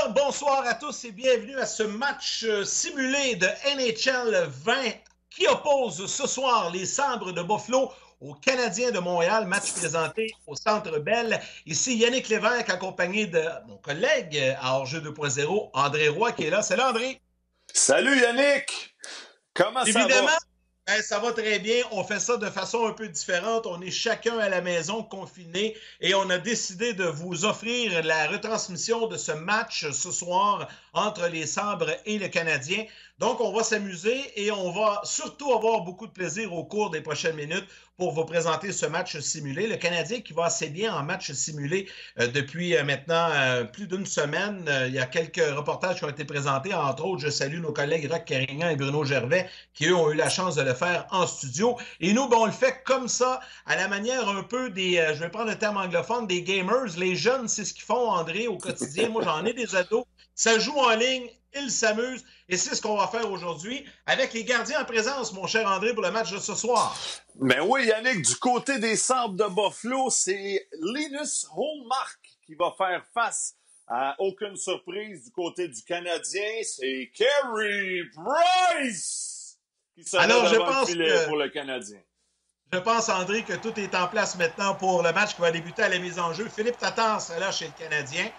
Alors, bonsoir à tous et bienvenue à ce match simulé de NHL 20 qui oppose ce soir les Sabres de Buffalo aux Canadiens de Montréal, match présenté au Centre Bell. Ici Yannick Lévesque accompagné de mon collègue à Hors-jeu 2.0, André Roy qui est là. Salut André! Salut Yannick! Comment ça va? Évidemment, ça va très bien. On fait ça de façon un peu différente. On est chacun à la maison, confinés, et on a décidé de vous offrir la retransmission de ce match ce soir entre les Sabres et le Canadien. Donc, on va s'amuser et on va surtout avoir beaucoup de plaisir au cours des prochaines minutes pour vous présenter ce match simulé. Le Canadien qui va assez bien en match simulé depuis maintenant plus d'une semaine. Il y a quelques reportages qui ont été présentés. Entre autres, je salue nos collègues Roch Carignan et Bruno Gervais qui, eux, ont eu la chance de le faire en studio. Et nous, on le fait comme ça, à la manière un peu des, je vais prendre le terme anglophone, des gamers. Les jeunes, c'est ce qu'ils font, André, au quotidien. Moi, j'en ai des ados. Ça joue en ligne, ils s'amusent. Et c'est ce qu'on va faire aujourd'hui avec les gardiens en présence, mon cher André, pour le match de ce soir. Ben oui, Yannick, du côté des Sabres de Buffalo, c'est Linus Ullmark qui va faire face à aucune surprise du côté du Canadien. C'est Carey Price qui sera devant le filet pour le Canadien. Je pense, André, que tout est en place maintenant pour le match qui va débuter à la mise en jeu. Philippe Tatar sera là chez le Canadien.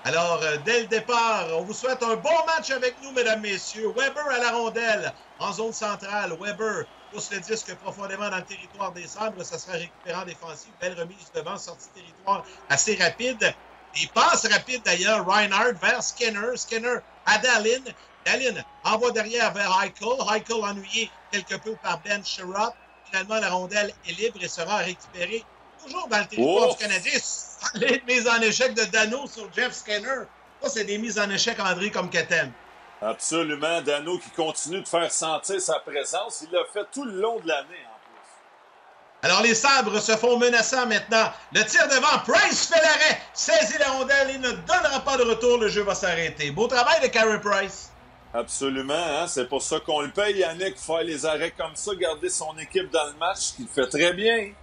Alors, dès le départ, on vous souhaite un bon match avec nous, mesdames, messieurs. Weber à la rondelle, en zone centrale. Weber pousse le disque profondément dans le territoire des Sabres. Ça sera récupérant défensif. Belle remise devant, sortie de territoire assez rapide. Des passes rapides, d'ailleurs. Reinhardt vers Skinner. Skinner à Dallin. Dallin envoie derrière vers Eichel. Eichel ennuyé quelque peu par Ben Sherratt. Finalement, la rondelle est libre et sera récupérée toujours dans le territoire du Canadien. Les mises en échec de Dano sur Jeff Skinner. Ça, c'est des mises en échec, André, comme que t'aimes. Absolument. Dano qui continue de faire sentir sa présence. Il l'a fait tout le long de l'année, en plus. Alors, les Sabres se font menaçants maintenant. Le tir devant. Price fait l'arrêt. Saisit la rondelle et ne donnera pas de retour. Le jeu va s'arrêter. Beau travail de Carey Price. Absolument. Hein? C'est pour ça qu'on le paye, Yannick, faire les arrêts comme ça, garder son équipe dans le match, qu'il fait très bien.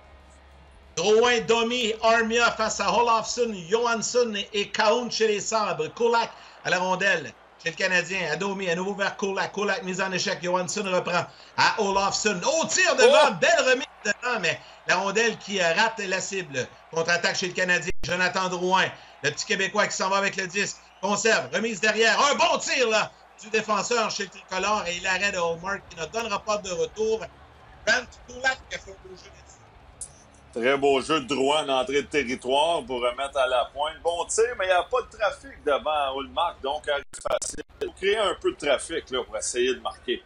Drouin, Domi, Armia face à Olofsson, Johansson et Kahun chez les Sabres. Kulak à la rondelle chez le Canadien. À Domi, à nouveau vers Kulak. Kulak mise en échec. Johansson reprend à Olofsson. Oh, tir devant. Belle remise devant, mais la rondelle qui rate la cible. Contre-attaque chez le Canadien. Jonathan Drouin, le petit Québécois qui s'en va avec le disque. Conserve, remise derrière. Un bon tir là du défenseur chez le tricolore et l'arrêt de Ullmark qui ne donnera pas de retour. Brent Kulak qui a fait un beau jeu. Très beau jeu de Drouin en entrée de territoire pour remettre à la pointe. Bon tir, mais il n'y a pas de trafic devant Ullmark, donc arrive facile. Il faut créer un peu de trafic là, pour essayer de marquer.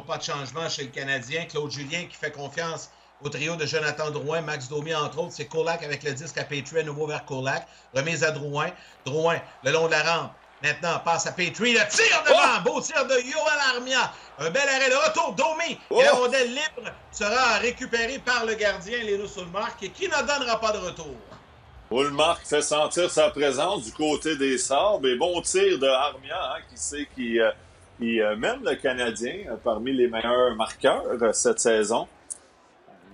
Pas de changement chez le Canadien. Claude Julien qui fait confiance au trio de Jonathan Drouin, Max Domi entre autres. C'est Kulak avec le disque à Petrie à nouveau vers Kulak. Remise à Drouin. Drouin le long de la rampe. Maintenant, passe à Petrie. Le tir devant. Beau tir de Johan Armia. Un bel arrêt de retour. Domi. Et la rondelle libre sera récupérée par le gardien Linus Ullmark et qui ne donnera pas de retour. Ullmark fait sentir sa présence du côté des Sabres. Et bon tir de Armia, hein, qui sait qui mène le Canadien parmi les meilleurs marqueurs cette saison.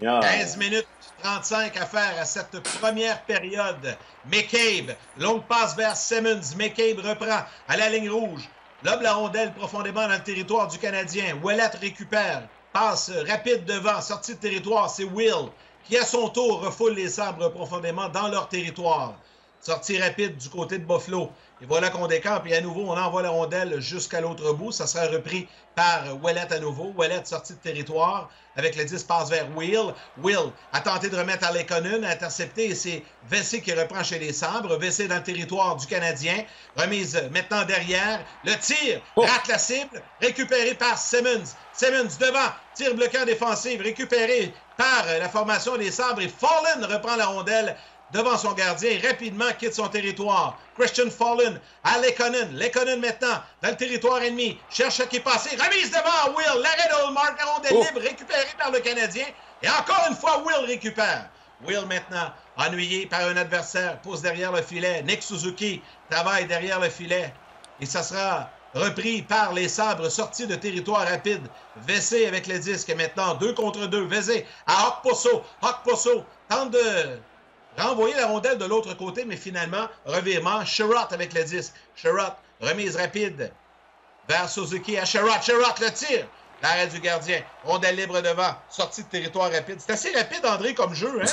Armia, 15 minutes 35 à faire à cette première période. McCabe, longue passe vers Simmons. McCabe reprend à la ligne rouge. Lobe la rondelle profondément dans le territoire du Canadien. Ouellet récupère. Passe rapide devant. Sortie de territoire, c'est Will qui, à son tour, refoule les Sabres profondément dans leur territoire. Sortie rapide du côté de Buffalo. Et voilà qu'on décampe. Et à nouveau, on envoie la rondelle jusqu'à l'autre bout. Ça sera repris par Ouellet à nouveau. Ouellet sorti de territoire avec le 10 passe vers Will. Will a tenté de remettre à Lekonen, a intercepté et c'est Vesey qui reprend chez les Sabres. Vesey dans le territoire du Canadien. Remise maintenant derrière. Le tir rate la cible. Récupéré par Simmons. Simmons devant. Tir bloquant défensif. Récupéré par la formation des Sabres. Et Fallen reprend la rondelle devant son gardien, rapidement quitte son territoire. Christian Fallen à Lekonen. Lekonen maintenant dans le territoire ennemi. Cherche à qui passer. Remise devant Will. L'arrêt de Ullmark. La rondelle libre récupérée par le Canadien. Et encore une fois, Will récupère. Will maintenant ennuyé par un adversaire. Pousse derrière le filet. Nick Suzuki travaille derrière le filet. Et ça sera repris par les Sabres sortis de territoire rapide. Vesey avec le disque maintenant. 2 contre 2. Vesey à Okposo. Okposo tente de renvoyer la rondelle de l'autre côté, mais finalement, revirement, Sherratt avec le 10. Sherratt, remise rapide vers Suzuki à Sherratt. Sherratt, le tir. L'arrêt du gardien. Rondelle libre devant. Sortie de territoire rapide. C'est assez rapide, André, comme jeu. Hein?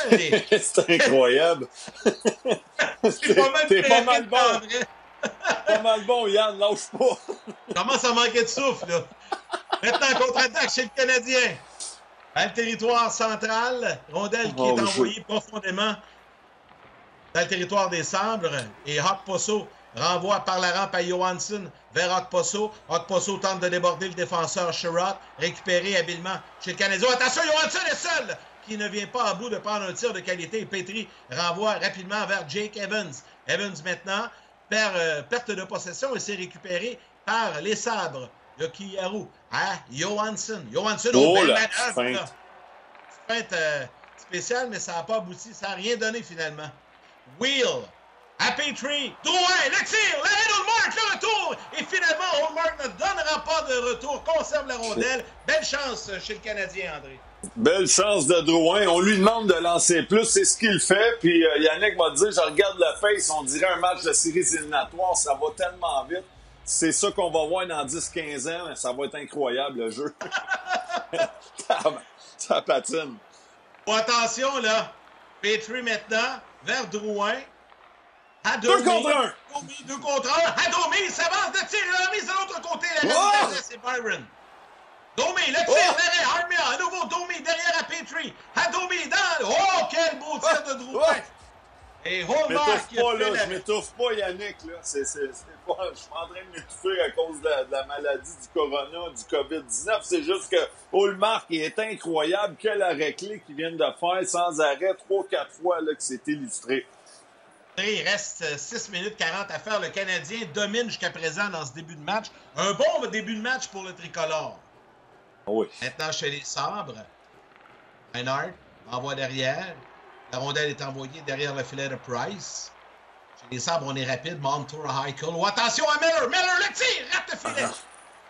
C'est incroyable. T'es pas mal bon. André. Pas mal bon, Yann. Lâche pas. Commence à manquer de souffle, là. Maintenant, contre-attaque chez le Canadien. Dans le territoire central. Rondelle qui est envoyée profondément dans le territoire des Sabres. Et Okposo renvoie par la rampe à Johansson vers Okposo. Okposo tente de déborder le défenseur Sherratt. Récupéré habilement chez le Canadien. Attention, Johansson est seul qui ne vient pas à bout de prendre un tir de qualité. Et Petrie renvoie rapidement vers Jake Evans. Evans maintenant perd perte de possession et c'est récupéré par les Sabres. Le Kiyaru à Johansson. Johansson au bel manœuvre. Feinte spéciale, mais ça n'a pas abouti. Ça n'a rien donné finalement. Wheel à Petrie. Drouin, le tir. L'arrêt d'Ullmark, le retour. Et finalement, Ullmark ne donnera pas de retour. Conserve la rondelle. Belle chance chez le Canadien, André. Belle chance de Drouin. On lui demande de lancer plus. C'est ce qu'il fait. Puis Yannick m'a dit, je regarde le face, on dirait un match de séries éliminatoires. Ça va tellement vite. C'est ça qu'on va voir dans 10-15 ans, mais ça va être incroyable, le jeu. Ça patine. Bon, attention, là. Petrie maintenant, vers Drouin. Hadoumi. 2 contre 1. 2 contre 1. Hadoumi s'avance de tir. La mise de l'autre côté. La c'est Byron. Domi, le tir, l'arrêt. Armia, à nouveau Domi derrière à Petrie. Hadoumi dans... Oh, quel beau tir de Drouin. Et Ullmark qui a fait je m'étouffe pas, Yannick. Là. Je suis en train de m'étouffer à cause de la maladie du corona, du COVID-19. C'est juste que Ullmark, il est incroyable. Quel arrêt-clé qu'ils viennent de faire sans arrêt 3-4 fois là, que c'est illustré. Il reste 6 minutes 40 à faire. Le Canadien domine jusqu'à présent dans ce début de match. Un bon début de match pour le tricolore. Oui. Maintenant, chez les Sabres, Reinhardt envoie derrière. La rondelle est envoyée derrière le filet de Price. Chez les Sabres, on est rapide. Montour à Eichel. Oh, attention à Miller. Miller, le tir! Rate le filet.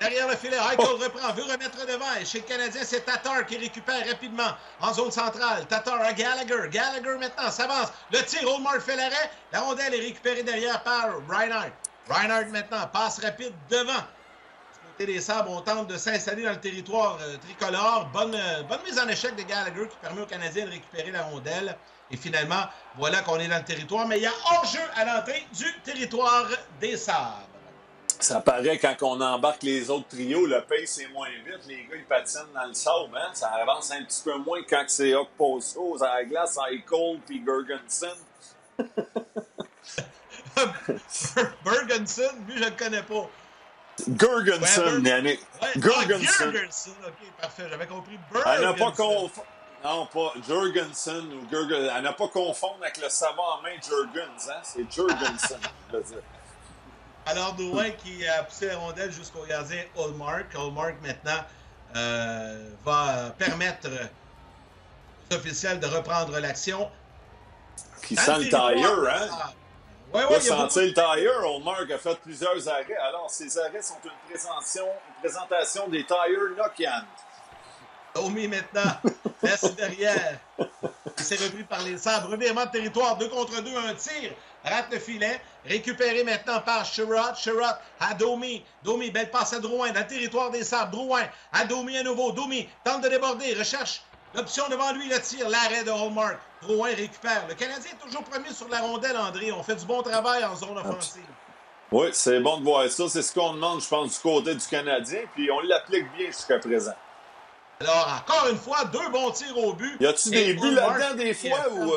Derrière le filet, Eichel reprend, veut remettre devant. Et chez le Canadien, c'est Tatar qui récupère rapidement en zone centrale. Tatar à Gallagher. Gallagher maintenant s'avance. Le tir, Ullmark fait l'arrêt. La rondelle est récupérée derrière par Reinhardt. Reinhardt maintenant passe rapide devant. Du côté des Sabres, on tente de s'installer dans le territoire tricolore. Bonne mise en échec de Gallagher qui permet aux Canadiens de récupérer la rondelle. Et finalement, voilà qu'on est dans le territoire. Mais il y a hors-jeu à l'entrée du territoire des Sabres. Ça paraît quand on embarque les autres trios, le pace est moins vite. Les gars, ils patinent dans le sable. Hein? Ça avance un petit peu moins quand c'est Okposo à la glace, Eichel puis Gergensen. Bergensen, lui, je ne le connais pas. Gergensen, Yannick. Ouais, Gergensen, OK, parfait. J'avais compris Bergensen. Elle n'a pas confondre. Non, pas Jorgensen ou Gergensen. Elle n'a pas confondre avec le savon en main Jurgens. Hein? C'est Jorgensen, je veux dire. Alors, Drouin qui a poussé la rondelle jusqu'au gardien Ullmark. Ullmark, maintenant, va permettre aux officiels de reprendre l'action. Qui sent le tire, hein? Oui, oui. Il a senti le tire. Ullmark a fait plusieurs arrêts. Alors, ces arrêts sont une présentation des tires Nokian. Domi maintenant, laisse derrière. Il s'est repris par les Sabres. Revirement de territoire, 2 contre 2, un tir. Rate le filet. Récupéré maintenant par Sherratt. Sherratt à Domi. Domi, belle passe à Drouin dans le territoire des Sabres. Drouin à Domi à nouveau. Domi tente de déborder. Recherche l'option devant lui. Le tir. L'arrêt de Ullmark. Drouin récupère. Le Canadien est toujours premier sur la rondelle, André. On fait du bon travail en zone offensive. Oui, c'est bon de voir ça. C'est ce qu'on demande, je pense, du côté du Canadien. Puis on l'applique bien jusqu'à présent. Alors, encore une fois, 2 bons tirs au but. Y a-tu des buts là-dedans des fois ou...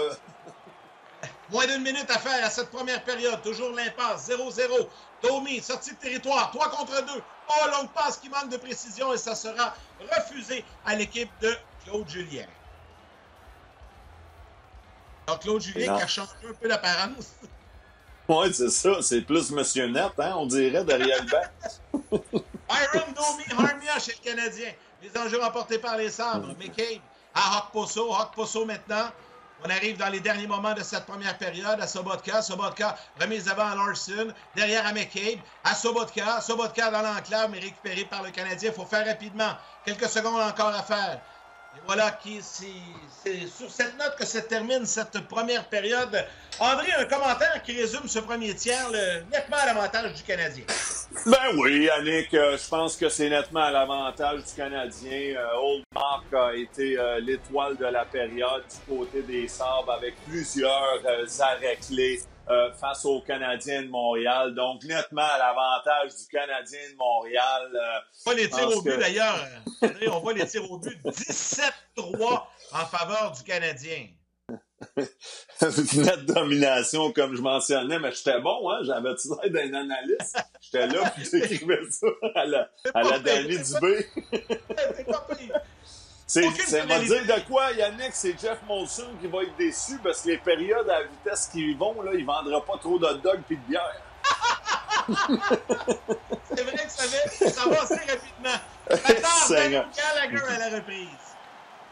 Moins d'1 minute à faire à cette première période. Toujours l'impasse. 0-0. Domi, sortie de territoire. 3 contre 2. Oh, longue passe qui manque de précision et ça sera refusé à l'équipe de Claude Julien. Alors, Claude Julien qui a changé un peu l'apparence. Oui, c'est ça. C'est plus Monsieur Net, hein, on dirait, derrière le banc. Byron, Domi, Armia chez le Canadien. Les enjeux remportés par les Sabres. McCabe à Okposo. Okposo maintenant. On arrive dans les derniers moments de cette première période à Sobotka. Sobotka remise devant à Larson. Derrière à McCabe. À Sobotka. Sobotka dans l'enclave, mais récupéré par le Canadien. Il faut faire rapidement. Quelques secondes encore à faire. Et voilà, c'est sur cette note que se termine cette première période. André, un commentaire qui résume ce premier tiers, nettement à l'avantage du Canadien. Ben oui, Yannick, je pense que c'est nettement à l'avantage du Canadien. Ullmark a été l'étoile de la période du côté des Sabres avec plusieurs arrêts clés face aux Canadiens de Montréal. Donc, nettement à l'avantage du Canadien de Montréal. On voit les tirs au but, d'ailleurs. André, on voit les tirs au but. 17-3 en faveur du Canadien. Nette domination, comme je mentionnais, mais j'étais bon, hein? J'avais-tu l'air d'un analyste? J'étais là, puis j'écrivais ça à la Danny Dubé. C'est m'a dire de quoi, Yannick, c'est Jeff Molson qui va être déçu parce que les périodes à la vitesse qu'ils vont, là, il vendra pas trop de hot dogs et de bière. C'est vrai que ça va assez rapidement. Attends, Gallagher à la reprise.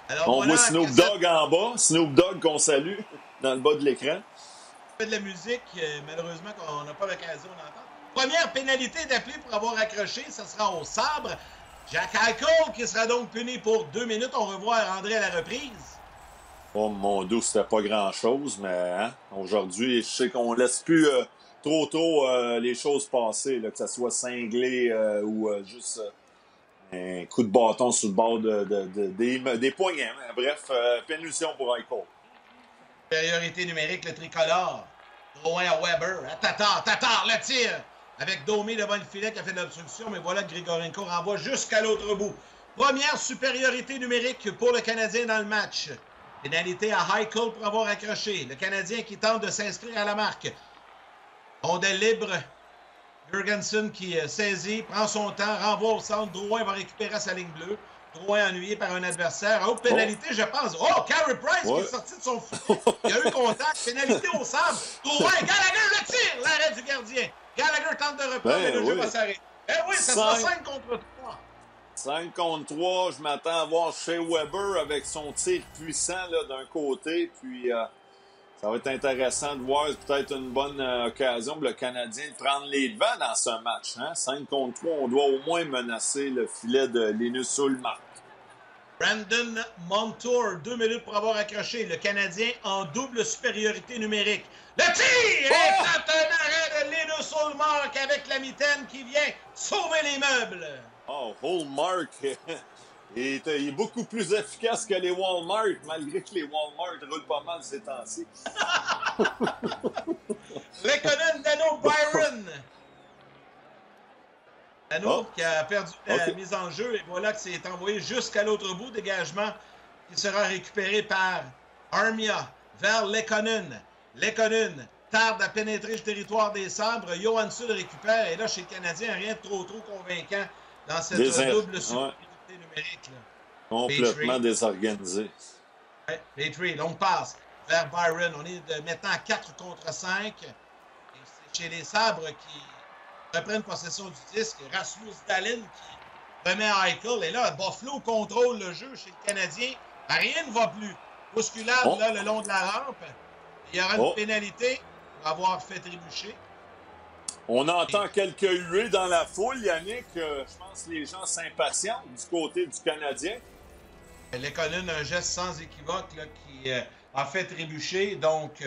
Alors, on voit Snoop Dogg en bas, Snoop Dogg qu'on salue dans le bas de l'écran. On fait de la musique, malheureusement, qu'on n'a pas l'occasion d'entendre. Première pénalité d'appelé pour avoir accroché, ça sera au sabre. Jack Eichel qui sera donc puni pour 2 minutes. On revoit André à la reprise. Oh mon Dieu, c'était pas grand-chose, mais hein, aujourd'hui, je sais qu'on laisse plus trop tôt les choses passer, là, que ça soit cinglé ou juste un coup de bâton sur le bord des poignets. Hein. Bref, pénultion pour Eichel. Supériorité numérique, le tricolore. Drouin à Weber. À Tatar, le tir. Avec Domi devant le filet qui a fait de l'obstruction, mais voilà que Grigorenko renvoie jusqu'à l'autre bout. Première supériorité numérique pour le Canadien dans le match. Pénalité à Eichel pour avoir accroché. Le Canadien qui tente de s'inscrire à la marque. Rondelle libre. Jurgensen qui saisit, prend son temps, renvoie au centre. Drouin va récupérer sa ligne bleue. Drouin ennuyé par un adversaire. Autre pénalité, je pense. Oh, Carey Price qui est sorti de son filet. Il y a eu contact. Pénalité au sable. Drouin, Gallagher le tire. L'arrêt du gardien. Gallagher tente de reprendre, mais le jeu va s'arrêter. Eh oui, ça sera 5 contre 3. 5 contre 3. Je m'attends à voir Shea Weber avec son tir puissant d'un côté. Puis ça va être intéressant de voir peut-être une bonne occasion pour le Canadien de prendre les devants dans ce match. Hein? 5 contre 3, on doit au moins menacer le filet de Linus Ullmark. Brandon Montour, 2 minutes pour avoir accroché. Le Canadien en double supériorité numérique. Le tir est un arrêt de Linus Ullmark avec la mitaine qui vient sauver les meubles. Oh, Ullmark il est beaucoup plus efficace que les Walmart, malgré que les Walmart roulent pas mal ces temps-ci. Lekonen, Dano, Byron. Dano qui a perdu la mise en jeu et voilà que c'est envoyé jusqu'à l'autre bout. Dégagement qui sera récupéré par Armia vers Lekonen. Lekonen tarde à pénétrer le territoire des Sabres. Johansson le récupère et là, chez le Canadien, rien de trop convaincant dans cette double supériorité numérique. Là. Complètement désorganisé. Ouais, Petrie, longue passe vers Byron. On est maintenant à 4 contre 5. Et c'est chez les Sabres qui reprennent possession du disque. Rasmus Dahlin qui remet à Eichel. Et là, Buffalo contrôle le jeu chez le Canadien. Rien ne va plus. Bousculade là, le long de la rampe. Il y aura une pénalité pour avoir fait trébucher. On entend quelques huées dans la foule, Yannick. Je pense que les gens s'impatientent du côté du Canadien. Lekonen, un geste sans équivoque là, qui a fait trébucher. Donc,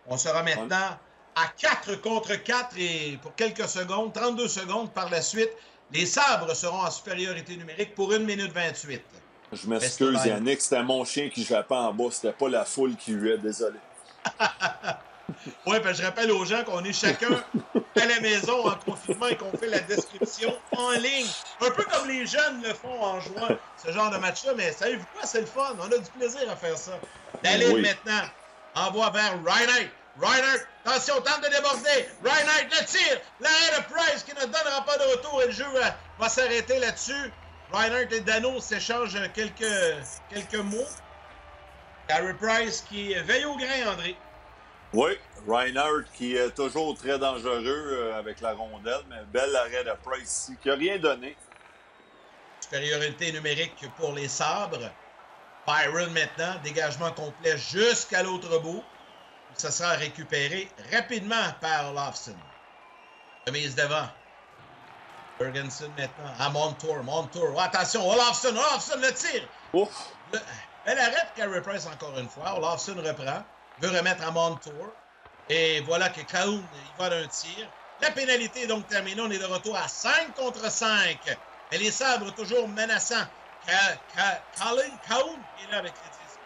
on sera maintenant à 4 contre 4 et pour quelques secondes, 32 secondes par la suite, les Sabres seront en supériorité numérique pour 1 minute 28. Je m'excuse, Yannick, c'était mon chien qui jappait en bas. C'était pas la foule qui huait, désolé. Oui, ben, je rappelle aux gens qu'on est chacun à la maison en confinement et qu'on fait la description en ligne. Un peu comme les jeunes le font en jouant ce genre de match-là, mais savez-vous quoi? C'est le fun. On a du plaisir à faire ça. Dahlin maintenant envoie vers Reinhardt. Reinhardt, attention, tente de déborder. Reinhardt le tire. L'arrêt de Price qui ne donnera pas de retour et le jeu va s'arrêter là-dessus. Reinhardt et Dano s'échangent quelques mots. Carey Price qui veille au grain, André. Oui, Reinhardt qui est toujours très dangereux avec la rondelle, mais bel arrêt de Price ici, qui n'a rien donné. Supériorité numérique pour les Sabres. Byron maintenant, dégagement complet jusqu'à l'autre bout. Ça sera récupéré rapidement par Lofton. Remise devant. Jorgensen maintenant à Montour. Montour. Oh, attention, Olofsson le tire. Ouf. Elle arrête Carey Price encore une fois. Olofsson reprend. Veut remettre à Montour. Et voilà que Kahun, il va d'un tir. La pénalité est donc terminée. On est de retour à 5 contre 5. Mais les Sabres toujours menaçants. Kahun est là avec les disques.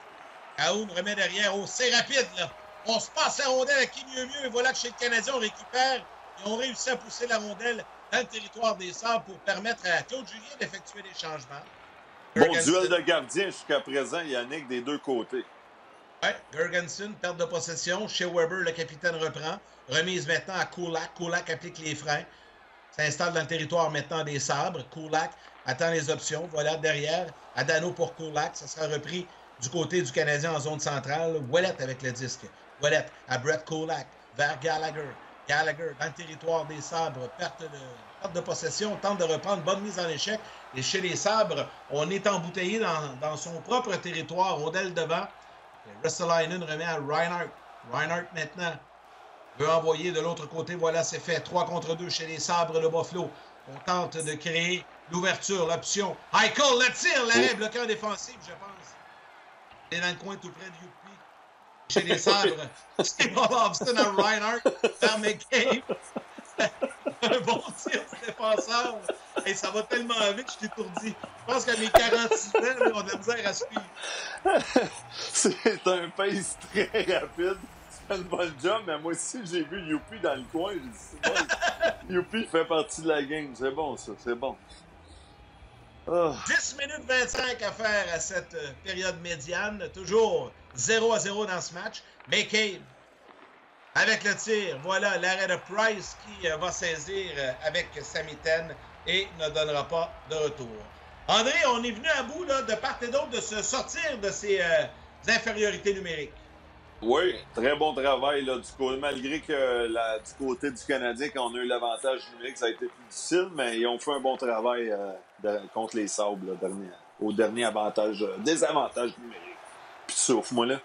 Kahun remet derrière. Oh, c'est rapide là. On se passe la rondelle à qui mieux. Et voilà que chez le Canadien, on récupère. Ils ont réussi à pousser la rondelle dans le territoire des Sabres pour permettre à Claude Julien d'effectuer des changements. Bon duel de gardien jusqu'à présent, Yannick, des deux côtés. Oui, Jorgensen, perte de possession. Chez Weber, le capitaine reprend. Remise maintenant à Kulak. Kulak applique les freins. S'installe dans le territoire maintenant des Sabres. Kulak attend les options. Voilà derrière. Adano pour Kulak. Ça sera repris du côté du Canadien en zone centrale. Ouellet avec le disque. Ouellet à Brett Kulak vers Gallagher. Gallagher dans le territoire des Sabres. Perte de possession. Tente de reprendre. Bonne mise en échec. Et chez les Sabres, on est embouteillé dans son propre territoire. Rondelle devant. Ristolainen remet à Reinhardt. Reinhardt maintenant veut envoyer de l'autre côté. Voilà, c'est fait. 3 contre 2 chez les Sabres de Buffalo. On tente de créer l'ouverture, l'option. Eichel, le tir, l'arrêt bloquant défensif, je pense. Il est dans le coin tout près de Youpi. Chez les Sabres, c'est Olofsson à Reinhardt vers McCabe. Un bon tir du défenseur. Et ça va tellement vite, je t'étourdis. Je pense qu'à mes 46 ans, là, on a de la misère à suivre. C'est un pace très rapide. C'est une bonne job, mais moi aussi, j'ai vu Youpi dans le coin. J'ai dit, c'est bon. Youpi fait partie de la game. C'est bon, ça. C'est bon. Oh. 10 minutes 25 à faire à cette période médiane. Toujours 0-0 dans ce match. McCabe avec le tir. Voilà l'arrêt de Price qui va saisir avec sa mitaine et ne donnera pas de retour. André, on est venu à bout là, de part et d'autre de se sortir de ces infériorités numériques. Oui, très bon travail là, malgré que du côté du Canadien, quand on a eu l'avantage numérique, ça a été plus difficile, mais ils ont fait un bon travail contre les Sabres là, au dernier désavantage numérique. Puis souffle-moi là.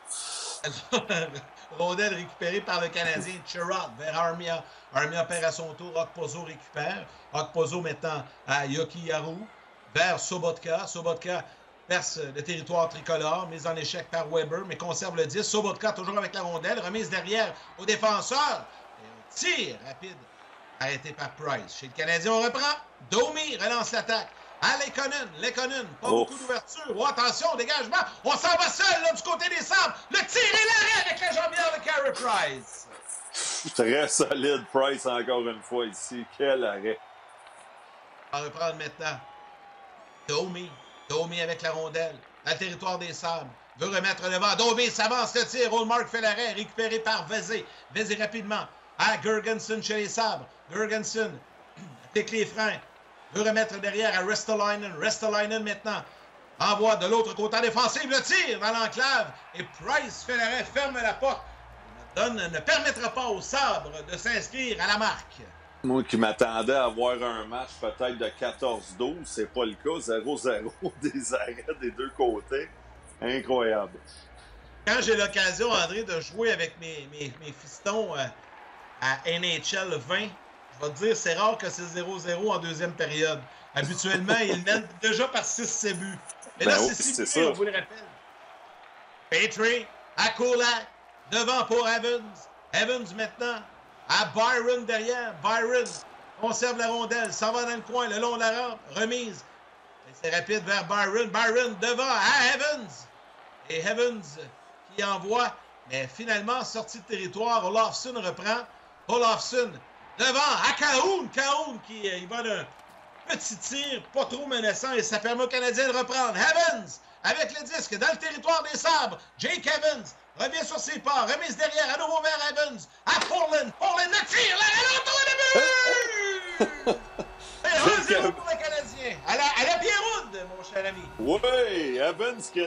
Rondelle récupérée par le Canadien Chirot vers Armia. Armia perd à son tour. Okposo récupère. Okposo maintenant à Yoki Yaru vers Sobotka. Sobotka perce le territoire tricolore. Mise en échec par Weber, mais conserve le 10. Sobotka toujours avec la rondelle. Remise derrière au défenseur. Et un tir rapide arrêté par Price. Chez le Canadien, on reprend. Domi relance l'attaque. À Lekonen, pas beaucoup d'ouverture. Oh, attention, dégagement. On s'en va seul là, du côté des Sabres. Le tir et l'arrêt avec la jambière de Carey Price. Très solide, Price, encore une fois ici. Quel arrêt. On va reprendre maintenant. Domi avec la rondelle. Dans le territoire des Sabres. Veut remettre devant. Domi s'avance, le tir. Ullmark fait l'arrêt. Récupéré par Vezé. Vezé rapidement. À Jorgensen chez les Sabres. Jorgensen avec les freins. Veut remettre derrière à Ristolainen. Ristolainen maintenant envoie de l'autre côté défensif le tir dans l'enclave. Et Price fait l'arrêt, ferme la porte. Ne permettra pas aux Sabres de s'inscrire à la marque. Moi qui m'attendais à avoir un match peut-être de 14-12, c'est pas le cas. 0-0 des arrêts des deux côtés. Incroyable. Quand j'ai l'occasion, André, de jouer avec mes fistons à NHL 20, je vais te dire, c'est rare que c'est 0-0 en deuxième période. Habituellement, ils mènent déjà par 6 buts. Mais là, c'est 6 buts, on vous le rappelle. Petrie, à Kulak, devant pour Evans. Evans maintenant, à Byron derrière. Byron conserve la rondelle, s'en va dans le coin, le long de la rampe, remise. C'est rapide vers Byron. Byron devant à Evans. Et Evans qui envoie, mais finalement, sorti de territoire, Olofsson reprend. Olofsson devant à Kahun. Kahun qui il va d'un petit tir, pas trop menaçant, et ça permet aux Canadiens de reprendre. Evans avec le disque dans le territoire des Sabres. Jake Evans revient sur ses pas, remise derrière, à nouveau vers Evans. À Portland. Portland le tire, la rentre au début! Et 1-0 pour les Canadiens. À la Pierre-Houd, mon cher ami. Oui, Evans qui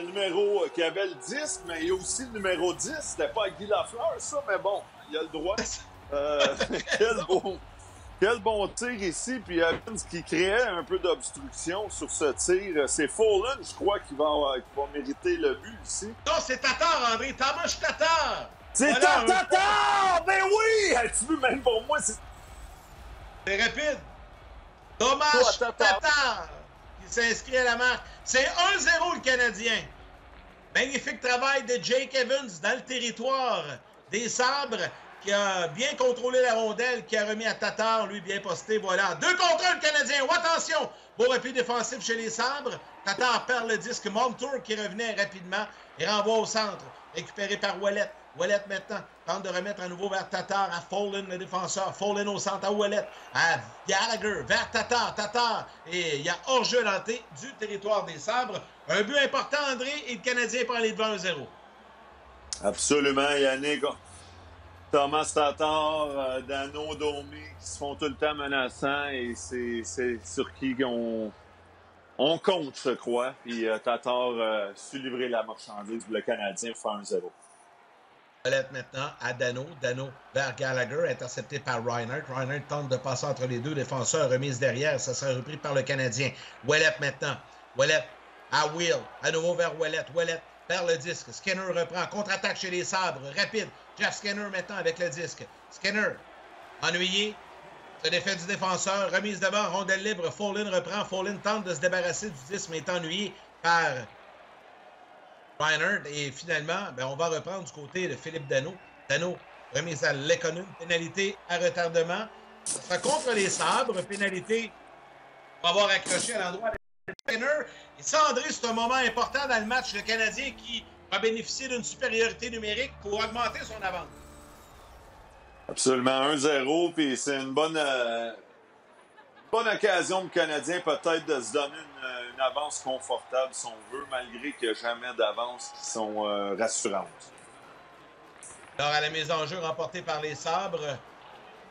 avait le 10, mais il y a aussi le numéro 10. C'était pas Guy Lafleur, ça, mais bon, il a le droit. Quel bon tir ici, puis Evans qui créait un peu d'obstruction sur ce tir. C'est Follen, je crois, qui va mériter le but ici. Non, c'est Tatar, André. Tamas Tatar. C'est voilà, Tatar! Ben oui! Tu veux, même pour moi, c'est rapide. Dommage, Tatar qui s'inscrit à la marque. C'est 1-0 le Canadien. Magnifique travail de Jake Evans dans le territoire des Sabres, qui a bien contrôlé la rondelle, qui a remis à Tatar, lui bien posté. Voilà, 2 contre 1 le Canadien. Oh, attention, beau repli défensif chez les Sabres. Tatar perd le disque. Montour qui revenait rapidement et renvoie au centre. Récupéré par Ouellet. Ouellet maintenant tente de remettre à nouveau vers Tatar, à Folin, le défenseur. Folin au centre à Ouellet, à Gallagher, vers Tatar. Tatar, et il y a hors-jeu denté du territoire des Sabres. Un but important, André, et le Canadien prend les devants 1-0. Absolument, Yannick. Thomas Tatar, Dano, Domi, qui se font tout le temps menaçants, et c'est sur qui on compte, je crois. Puis Tatar su livrer la marchandise pour le Canadien pour faire 1-0. Ouellet maintenant à Dano. Dano vers Gallagher, intercepté par Reinhardt. Reinhardt tente de passer entre les deux défenseurs, remise derrière. Ça sera repris par le Canadien. Ouellet maintenant. Ouellet à Will. À nouveau vers Ouellet. Ouellet perd le disque. Skinner reprend. Contre-attaque chez les Sabres. Rapide. Jeff Skinner maintenant avec le disque. Skinner, ennuyé. Se défait du défenseur. Remise devant. Rondelle libre. Folin reprend. Folin tente de se débarrasser du disque, mais est ennuyé par Reinhardt. Et finalement, on va reprendre du côté de Philippe Dano. Dano, remise à Lekonen. Pénalité à retardement. Ça sera contre les Sabres. Pénalité pour avoir accroché à l'endroit de Skinner. Et ça, André, c'est un moment important dans le match. Le Canadien qui va bénéficier d'une supériorité numérique pour augmenter son avance. Absolument, 1-0, puis c'est une bonne occasion pour le Canadien peut-être de se donner une avance confortable, si on veut, malgré qu'il n'y a jamais d'avance qui sont rassurantes. Alors, à la mise en jeu remportée par les Sabres,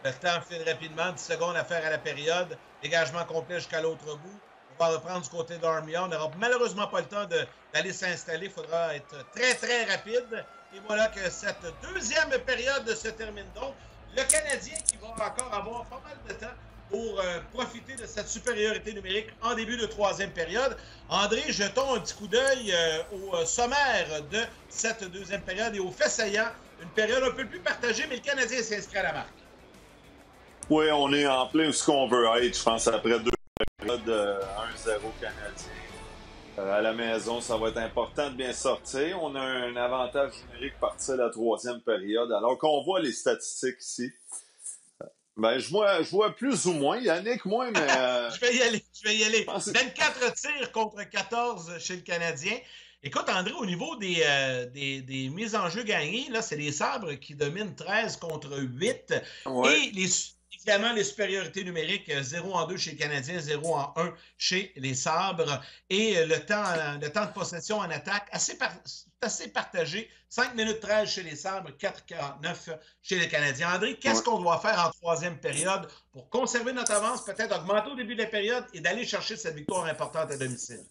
le temps file rapidement, 10 secondes à faire à la période, dégagement complet jusqu'à l'autre bout. On va reprendre du côté d'Armia. On n'aura malheureusement pas le temps d'aller s'installer. Il faudra être très, très rapide. Et voilà que cette deuxième période se termine donc. Le Canadien qui va encore avoir pas mal de temps pour profiter de cette supériorité numérique en début de troisième période. André, jetons un petit coup d'œil au sommaire de cette deuxième période et aux faits saillants. Une période un peu plus partagée, mais le Canadien s'inscrit à la marque. Oui, on est en plein où ce qu'on veut être, je pense, après 2 périodes 1-0 Canadien. À la maison, ça va être important de bien sortir. On a un avantage numérique parti à la troisième période. Alors qu'on voit les statistiques ici, je vois plus ou moins. Yannick, moins, mais... Je vais y aller. 24 tirs contre 14 chez le Canadien. Écoute, André, au niveau des mises en jeu gagnées, là, c'est les Sabres qui dominent 13 contre 8. Ouais. Et évidemment, les supériorités numériques, 0-2 chez les Canadiens, 0-1 chez les Sabres. Et le temps de possession en attaque, assez partagé. 5 minutes 13 chez les Sabres, 4,49 chez les Canadiens. André, qu'est-ce qu'on doit faire en troisième période pour conserver notre avance, peut-être augmenter au début de la période et d'aller chercher cette victoire importante à domicile?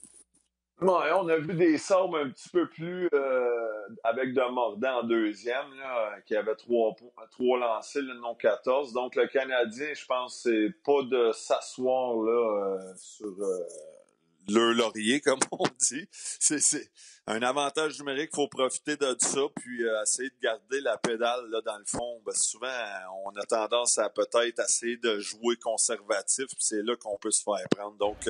Ouais, on a vu des Sabres un petit peu plus avec de mordant en deuxième, là, qui avait 3 lancés, là, non 14. Donc, le Canadien, je pense, c'est pas de s'asseoir là sur le laurier, comme on dit. C'est un avantage numérique, il faut profiter de ça, puis essayer de garder la pédale là, dans le fond. Souvent, on a tendance à peut-être essayer de jouer conservatif, puis c'est là qu'on peut se faire prendre. Donc,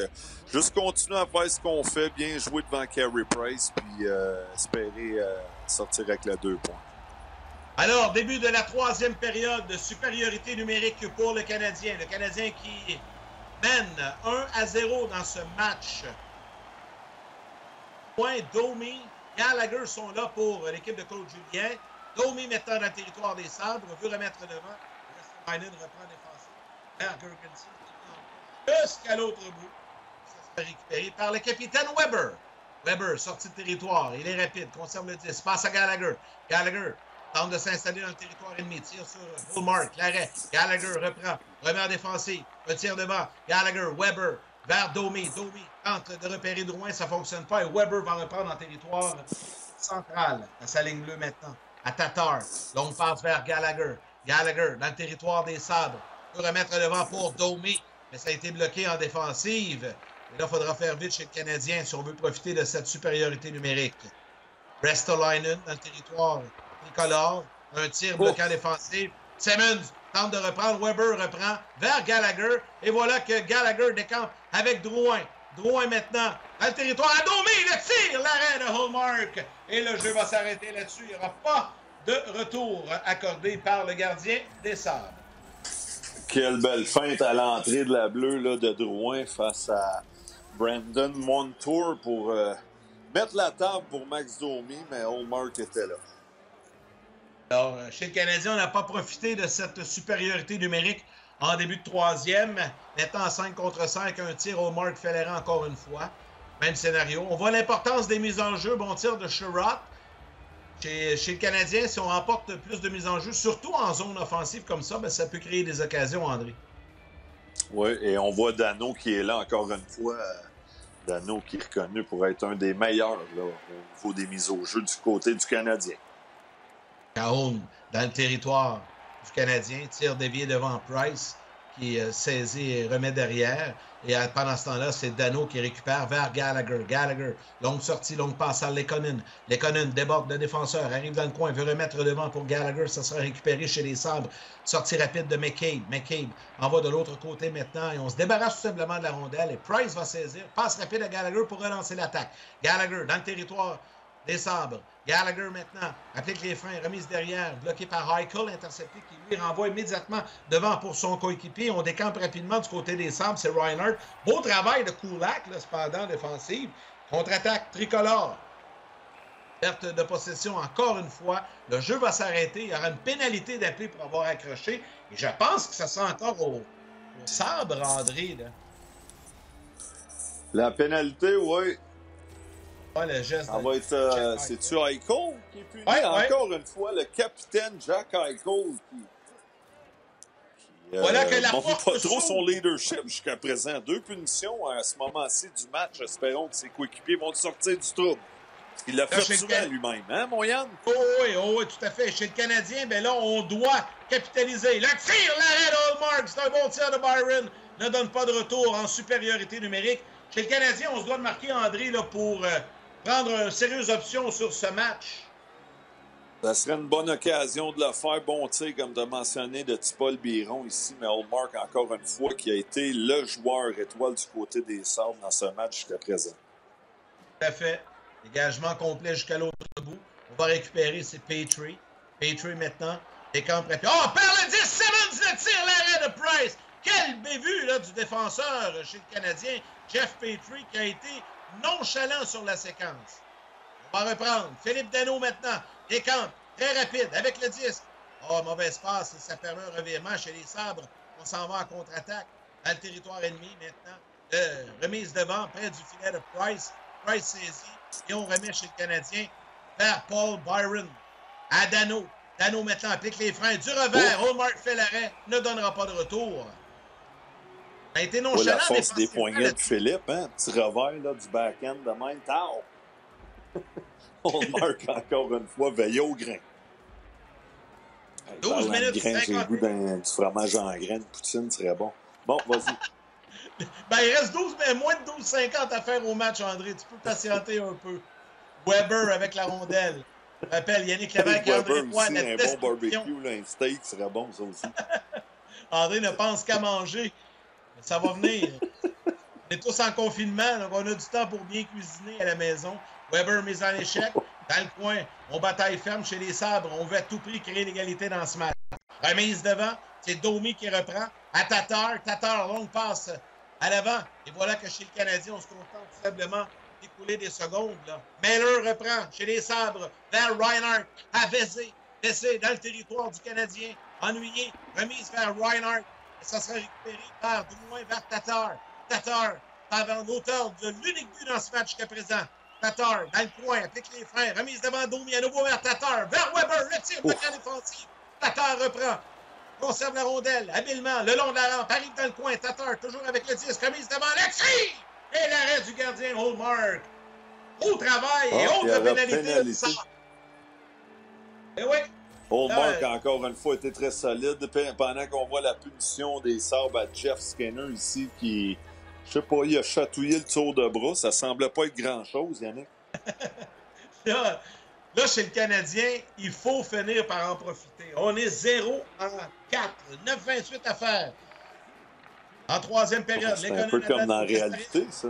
juste continuer à faire ce qu'on fait, bien jouer devant Carey Price, puis espérer sortir avec les 2 points. Alors, début de la troisième période de supériorité numérique pour le Canadien. Le Canadien qui mène 1-0 dans ce match. Domi, Gallagher sont là pour l'équipe de Claude Julien. Domi maintenant dans le territoire des Sabres, veut remettre devant. Restavainen reprend défensif. Vers Girgensons jusqu'à l'autre bout. Ça sera récupéré par le capitaine Weber. Weber, sorti de territoire. Il est rapide, conserve le 10. Passe à Gallagher. Gallagher tente de s'installer dans le territoire ennemi. Tire sur Bullmark. L'arrêt. Gallagher reprend. Remet en défensive. Retire devant. Gallagher, Weber. Vers Domi. Domi tente de repérer Drouin, ça ne fonctionne pas. Et Weber va reprendre en territoire central. À sa ligne bleue maintenant. À Tatar. Longue passe vers Gallagher. Gallagher dans le territoire des Sabres. Peut remettre devant pour Domi. Mais ça a été bloqué en défensive. Et là, il faudra faire vite chez le Canadien si on veut profiter de cette supériorité numérique. Restolainen dans le territoire tricolore. Un tir bloquant défensif. Simmons tente de reprendre. Weber reprend vers Gallagher. Et voilà que Gallagher décampe avec Drouin. Drouin maintenant dans le territoire. À Domi, le tir, l'arrêt de Hallmark. Et le jeu va s'arrêter là-dessus. Il n'y aura pas de retour accordé par le gardien des Sabres. Quelle belle feinte à l'entrée de la bleue là, de Drouin face à Brandon Montour pour mettre la table pour Max Domi, mais Hallmark était là. Alors, chez le Canadien, on n'a pas profité de cette supériorité numérique en début de troisième. Maintenant, 5 contre 5, un tir au Marc Fellerin encore une fois. Même scénario. On voit l'importance des mises en jeu. Bon tir de Sherratt. Chez le Canadien, si on remporte plus de mises en jeu, surtout en zone offensive comme ça, ben, ça peut créer des occasions, André. Oui, et on voit Danault qui est là encore une fois. Danault qui est reconnu pour être un des meilleurs là, au niveau des mises au jeu du côté du Canadien. Cahoon, dans le territoire du Canadien, tire dévié devant Price, qui saisit et remet derrière. Et pendant ce temps-là, c'est Danault qui récupère vers Gallagher. Gallagher, longue sortie, longue passe à Lekonen. Lekonen déborde le défenseur, arrive dans le coin, veut remettre devant pour Gallagher. Ça sera récupéré chez les Sabres. Sortie rapide de McCabe. McCabe envoie de l'autre côté maintenant et on se débarrasse tout simplement de la rondelle. Et Price va saisir. Passe rapide à Gallagher pour relancer l'attaque. Gallagher dans le territoire des Sabres. Gallagher maintenant applique les freins, remise derrière, bloqué par Eichel, intercepté, qui lui renvoie immédiatement devant pour son coéquipier. On décampe rapidement du côté des Sabres, c'est Reinhardt. Beau travail de Kulak, là, cependant, défensive. Contre-attaque tricolore. Perte de possession encore une fois. Le jeu va s'arrêter. Il y aura une pénalité d'appel pour avoir accroché. Et je pense que ça sera encore au Sabre, André. Là. La pénalité, oui. Ouais, le geste. Ça va être. C'est-tu Eichel qui est puni? Ouais, encore une fois, le capitaine Jack Eichel qui voilà que la montre pas trop s'ouvre. son leadership jusqu'à présent. 2 punitions à ce moment-ci du match. Espérons que ses coéquipiers vont sortir du trouble. Il l'a fait souvent lui-même, hein, mon Yann? Oh oui, tout à fait. Chez le Canadien, ben là, on doit capitaliser. Le tir, l'arrêt de Hallmark. C'est un bon tir de Byron. Ne donne pas de retour en supériorité numérique. Chez le Canadien, on se doit de marquer André là, pour prendre une sérieuse option sur ce match. Ça serait une bonne occasion de le faire. Bon tir, comme tu as mentionné, de Tipol Biron ici, mais Hallmark, encore une fois, qui a été le joueur étoile du côté des Sabres dans ce match jusqu'à présent. Tout à fait. Dégagement complet jusqu'à l'autre bout. On va récupérer, c'est Petrie. Petrie maintenant. Décampe rapide. Oh, par le 10, Simmons le tire, l'arrêt de Price. Quelle bévue là, du défenseur chez le Canadien, Jeff Petrie, qui a été nonchalant sur la séquence. On va reprendre. Philippe Danault maintenant. Décampe, très rapide, avec le 10. Oh, mauvaise passe. Ça permet un revirement chez les Sabres. On s'en va en contre-attaque dans le territoire ennemi maintenant. Remise devant, près du filet de Price. Price saisit et on remet chez le Canadien vers Paul Byron. À Danault. Danault maintenant applique les freins. Du revers, Hallmark fait l'arrêt. Ne donnera pas de retour. Ça a été nonchalant. La force des poignets de Philippe, hein? Petit revers là, du back-end de même. Tao! Hallmark, encore une fois, veille au grain. 12 minutes, grain, j'ai le goût du fromage en graines. Poutine serait bon. Bon, vas-y. Ben, il reste moins de 12,50 à faire au match, André. Tu peux patienter un peu. Weber avec la rondelle. Je rappelle, Yannick Lévesque et André Poix. Un bon barbecue, là, un steak serait bon, ça aussi. André ne pense qu'à manger. Ça va venir. On est tous en confinement, donc on a du temps pour bien cuisiner à la maison. Weber mise en échec. Dans le coin, on bataille ferme chez les Sabres. On veut à tout prix créer l'égalité dans ce match. Remise devant, c'est Domi qui reprend. À Tatar. Tatar, longue passe à l'avant. Et voilà que chez le Canadien, on se contente tout simplement d'écouler des secondes. Là. Mailer reprend chez les Sabres vers Reinhardt à Vézé. Vézé dans le territoire du Canadien. Ennuyé. Remise vers Reinhardt. Et ça sera récupéré par Drouin vers Tatar. Tatar, avant l'auteur de l'unique but dans ce match jusqu'à présent. Tatar, dans le coin, applique les freins. Remise devant Domi, à nouveau vers Tatar. Vers Weber, le tir de camp défensif. Tatar reprend. Conserve la rondelle, habilement, le long de la rampe. Arrive dans le coin. Tatar, toujours avec le 10. Remise devant le tir. Et l'arrêt du gardien Hallmark. Au travail et autre pénalité. Et oui. Hallmark a encore une fois été très solide pendant qu'on voit la punition des Sabres à Jeff Skinner ici qui, je sais pas, il a chatouillé le tour de bras. Ça semblait pas être grand-chose, Yannick. Là, chez le Canadien, il faut finir par en profiter. On est 0 en 4. 9-28 à faire. En troisième période. C'est un peu comme dans la réalité, ça.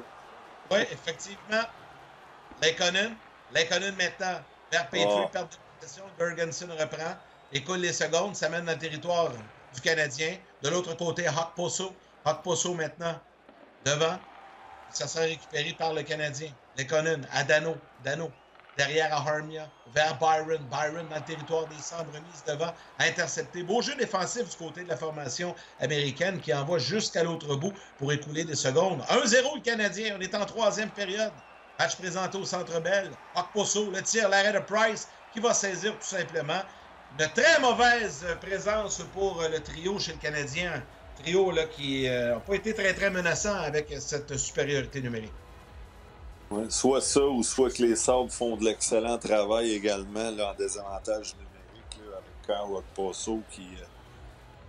Oui, effectivement. Lekonen maintenant vers Petrie, perte de possession. Jorgensen reprend. Écoule les secondes, ça mène dans le territoire du Canadien. De l'autre côté, Okposo maintenant devant. Ça sera récupéré par le Canadien. Lekonen à Dano. Derrière à Harmia, vers Byron. Byron dans le territoire des Sabres, remise devant, intercepté. Beau jeu défensif du côté de la formation américaine qui envoie jusqu'à l'autre bout pour écouler des secondes. 1-0 le Canadien, on est en troisième période. Match présenté au Centre Bell. Okposo, le tir, l'arrêt de Price qui va saisir tout simplement. Une très mauvaise présence pour le trio chez le Canadien. Trio là, qui n'a pas été très, très menaçant avec cette supériorité numérique. Ouais, soit ça, ou soit que les Sabres font de l'excellent travail également là, en désavantage numérique là, avec Kyle Okposo qui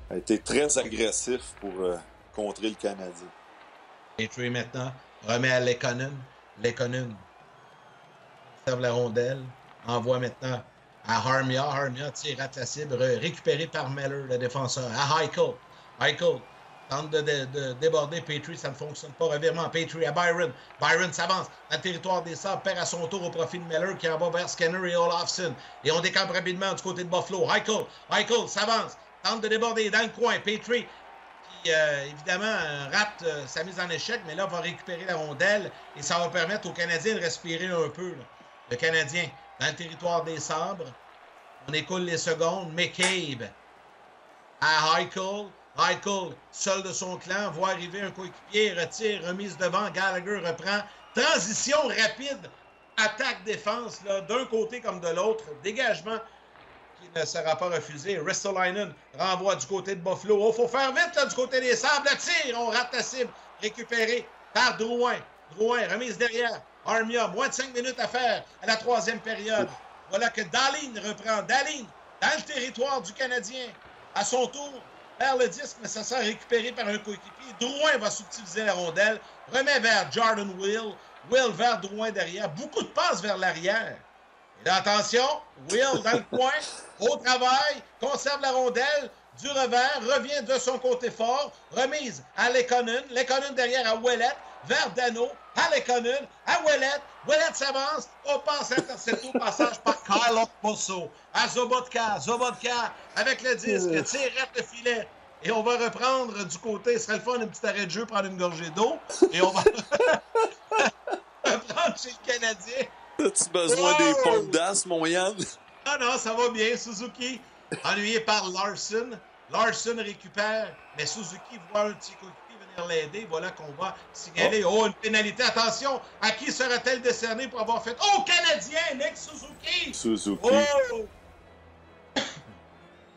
a été très agressif pour contrer le Canadien. Petrie maintenant remet à Lekonen. Lekonen serve la rondelle. Envoie maintenant à Harmia. Harmia tire à sa cible. Récupéré par Meller, le défenseur. À Eichel. Eichel tente de déborder Petrie, ça ne fonctionne pas. Revirement, Petrie à Byron. Byron s'avance dans le territoire des Sabres, perd à son tour au profit de Meller qui envoie vers Skinner et Olofsson. Et on décampe rapidement du côté de Buffalo. Eichel s'avance, tente de déborder dans le coin. Petrie qui, évidemment, rate sa mise en échec, mais là, va récupérer la rondelle et ça va permettre aux Canadiens de respirer un peu. Là. Le Canadien, dans le territoire des Sabres, on écoule les secondes. McCabe à Eichel. Eichel, seul de son clan, voit arriver un coéquipier, retire, remise devant, Gallagher reprend. Transition rapide, attaque-défense, d'un côté comme de l'autre. Dégagement qui ne sera pas refusé. Ristolainen renvoie du côté de Buffalo. Il faut faire vite là, du côté des Sabres. Le tir, on rate la cible. Récupéré par Drouin. Drouin, remise derrière. Armia, moins de 5 minutes à faire à la troisième période. Voilà que Dahlin reprend. Dahlin, dans le territoire du Canadien. À son tour, perd le disque, mais ça sera récupéré par un coéquipier. Drouin va subtiliser la rondelle. Remet vers Jordan Will. Will vers Drouin derrière. Beaucoup de passes vers l'arrière. Et là, attention, Will dans le coin, au travail, conserve la rondelle, du revers, revient de son côté fort, remise à Lekonen. Lekonen derrière à Ouellet, vers Dano, à Lekonen, à Ouellet. Ouellet s'avance, on passe intercepté au passage par Kyle Okposo. À Sobotka, Sobotka avec le disque, tire le filet. Et on va reprendre du côté, ce serait le fun, un petit arrêt de jeu, prendre une gorgée d'eau. Et on va reprendre chez le Canadien. As-tu besoin des pompes d'as, mon Yann? Ah non, ça va bien. Suzuki, ennuyé par Larson. Larson récupère, mais Suzuki voit un petit coéquipier venir l'aider. Voilà qu'on va signaler. Oh, une pénalité. Attention, à qui sera-t-elle décernée pour avoir fait... Oh, Canadien, Nick Suzuki! Suzuki. Oh!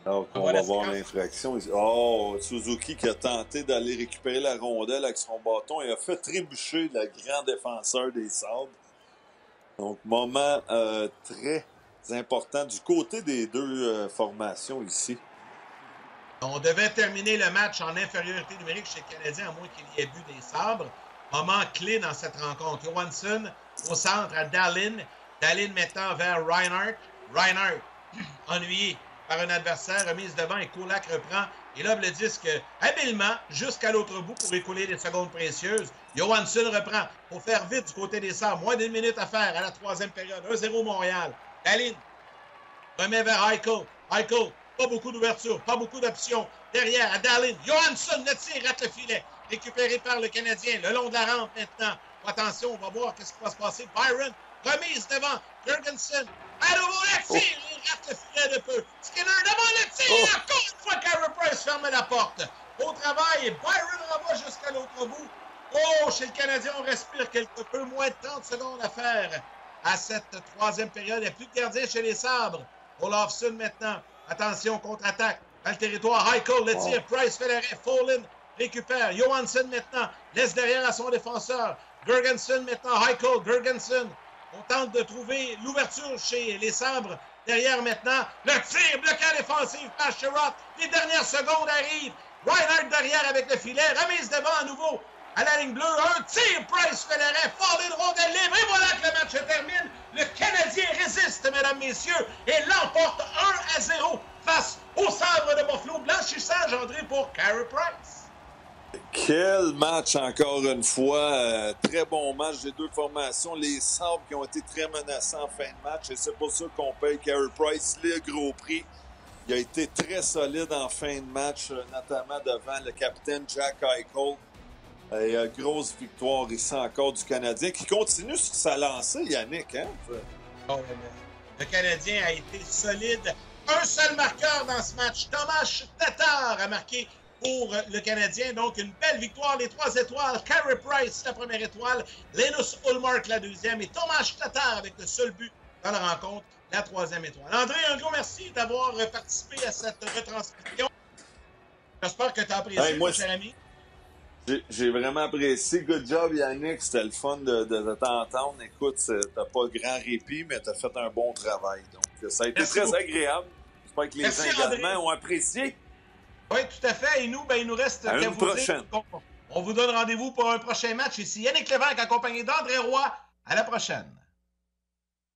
Alors qu'on va voir l'infraction. Oh, Suzuki qui a tenté d'aller récupérer la rondelle avec son bâton et a fait trébucher le grand défenseur des Sabres. Donc, moment très important du côté des deux formations ici. On devait terminer le match en infériorité numérique chez le Canadien, à moins qu'il y ait bu des Sabres. Moment clé dans cette rencontre. Johansson au centre à Dahlin. Dahlin maintenant vers Reinhardt. Reinhardt, ennuyé par un adversaire, remise devant et Kulak reprend. Et lobe le disque habilement jusqu'à l'autre bout pour écouler les secondes précieuses. Johansson reprend. Faut faire vite du côté des Sabres. Moins d'une minute à faire à la troisième période. 1-0 Montréal. Dahlin remet vers Eichel. Eichel, pas beaucoup d'ouverture, pas beaucoup d'options. Derrière, à Dahlin. Johansson le tire, rate le filet. Récupéré par le Canadien. Le long de la rampe maintenant. Attention, on va voir qu'est-ce qui va se passer. Byron, remise devant. Jorgensen. À nouveau le tir. Il rate le filet de peu. Skinner devant le tir. Encore une fois, Carey Price ferme la porte. Au travail, Byron renvoie jusqu'à l'autre bout. Oh, chez le Canadien, on respire quelque peu. Moins de 30 secondes à faire à cette troisième période. Il n'y a plus de gardien chez les Sabres. Olofsson maintenant. Attention, contre-attaque. Dans le territoire, Eichel, le tir. Price fait l'arrêt. Folin récupère. Johansson maintenant. Laisse derrière à son défenseur. Jorgensen maintenant. Eichel, Jorgensen. On tente de trouver l'ouverture chez les Sabres. Derrière maintenant. Le tir bloqué à défensif par Sherratt. Les dernières secondes arrivent. Reinhardt derrière avec le filet. Remise devant à nouveau. à la ligne bleue. Un tir, Price fait l'arrêt, fort d'une rondelle libre. Et voilà que le match se termine. Le Canadien résiste, mesdames, messieurs, et l'emporte 1-0 face au Sabre de Buffalo. Blanchissage, André, pour Carey Price. Quel match encore une fois. Très bon match des deux formations. Les Sabres qui ont été très menaçants en fin de match. Et c'est pour ça qu'on paye Carey Price le gros prix. Il a été très solide en fin de match, notamment devant le capitaine Jack Eichel. Et grosse victoire ici encore du Canadien qui continue sur sa lancée, Yannick. Hein? Oh, le Canadien a été solide. Un seul marqueur dans ce match. Tomas Tatar a marqué pour le Canadien. Donc, une belle victoire. Les 3 étoiles. Carey Price, la première étoile. Linus Ullmark, la deuxième. Et Tomas Tatar avec le seul but dans la rencontre, la 3e étoile. André, un gros merci d'avoir participé à cette retransmission. J'espère que tu as apprécié, mon cher ami. J'ai vraiment apprécié. Good job, Yannick. C'était le fun de t'entendre. Écoute, t'as pas grand répit, mais t'as fait un bon travail. Donc, ça a été très agréable. J'espère que les gens également ont apprécié. Oui, tout à fait. Et nous, il nous reste qu'à vous dire. On vous donne rendez-vous pour un prochain match. Ici Yannick Lévesque, accompagné d'André Roy. À la prochaine.